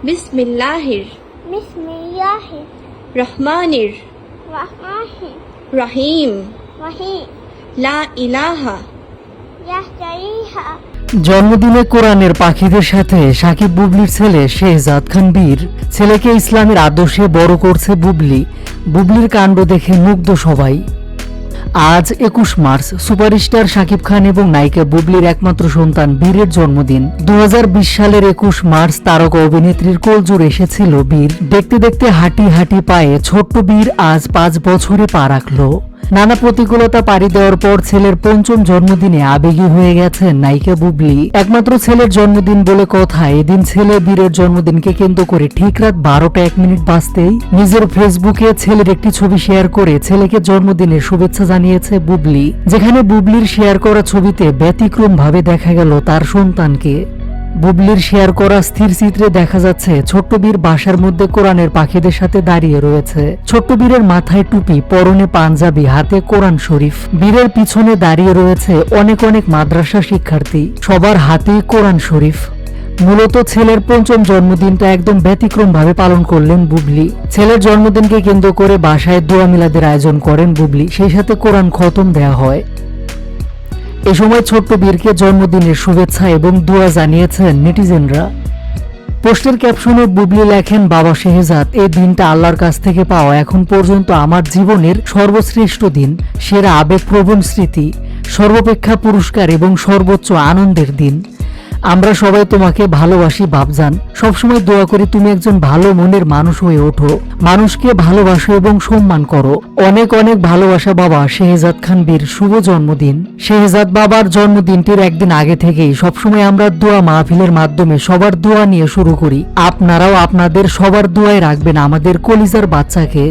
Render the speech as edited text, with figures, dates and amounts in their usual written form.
বিসমিল্লাহির বিসমিল্লাহির রহমানির রহমানির রহিম রহিম লা ইলাহা লা ইলাহা। জন্মদিনে কোরআনের পাখিদের সাথে সাকিব বুবলির ছেলে শেহজাদ খান বীর ছেলেকে ইসলামের আদর্শে বড় করছে বুবলি। বুবলির কাণ্ড দেখে মুগ্ধ সবাই। আজ 21 মার্চ সুপারস্টার শাকিব খান এবং নায়িকা বুবলির একমাত্র সন্তান বীরের জন্মদিন। 2020 সালের 21 মার্চ তারকা অভিনেত্রীর কোলজোড়ে এসেছিল বীর। দেখতে দেখতে হাঁটি হাঁটি পায়ে ছোট্ট বীর আজ 5 বছরে পা রাখল। নানা প্রতিকূলতা পাড়ি দেওয়ার পর ছেলের 5ম জন্মদিনে আবেগী হয়ে গেছেন নায়িকা বুবলি। একমাত্র ছেলের জন্মদিন বলে কথা, এদিন ছেলে বীরের জন্মদিনকে কেন্দ্র করে ঠিক রাত 12টা 1 মিনিট বাজতেই নিজের ফেসবুকে ছেলের একটি ছবি শেয়ার করে ছেলেকে জন্মদিনের শুভেচ্ছা জানিয়েছে বুবলি। যেখানে বুবলির শেয়ার করা ছবিতে ব্যতিক্রম ভাবে দেখা গেল তার সন্তানকে। বুবলির শেয়ার করা স্থির চিত্রে দেখা যাচ্ছে ছোট্ট বীর বাসার মধ্যে কোরআনের পাখিদের সাথে দাঁড়িয়ে রয়েছে। ছোট্ট বীরের মাথায় টুপি, পরনে পাঞ্জাবি, হাতে কোরআন শরীফ। বীরের পিছনে দাঁড়িয়ে রয়েছে অনেক অনেক মাদ্রাসা শিক্ষার্থী, সবার হাতে কোরআন শরীফ। মূলত ছেলের 5ম জন্মদিনটা একদম ব্যতিক্রম ভাবে পালন করলেন বুবলি। ছেলের জন্মদিনকে কেন্দ্র করে বাসায় দোয়া মিলাদের আয়োজন করেন বুবলি, সেই সাথে কোরআন খতম দেয়া হয়। এ সময় ছোট্ট বীরকে জন্মদিনের শুভেচ্ছা এবং দোয়া জানিয়েছেন নেটিজেনরা। পোস্টের ক্যাপশনে বুবলি লেখেন, বাবা শেহজাদ, এই দিনটা আল্লাহর কাছ থেকে পাওয়া এখন পর্যন্ত আমার জীবনের সর্বশ্রেষ্ঠ দিন, সেরা আবেগপ্রবণ স্মৃতি, সর্বাপেক্ষা পুরস্কার এবং সর্বোচ্চ আনন্দের দিন। আমরা সবাই তোমাকে ভালোবাসি বাপজান, সবসময় দোয়া করি তুমি একজন ভালো মনের মানুষ হয়ে ওঠো, মানুষকে ভালোবাসো এবং সম্মান করো। অনেক অনেক ভালোবাসা বাবা শেহজাদ খান বীর, শুভ জন্মদিন। শেহজাদ বাবার জন্মদিনটির একদিন আগে থেকেই সবসময় আমরা দোয়া মাহফিলের মাধ্যমে সবার দোয়া নিয়ে শুরু করি। আপনারাও আপনাদের সবার দোয়ায় রাখবেন আমাদের কলিজার বাচ্চাকে।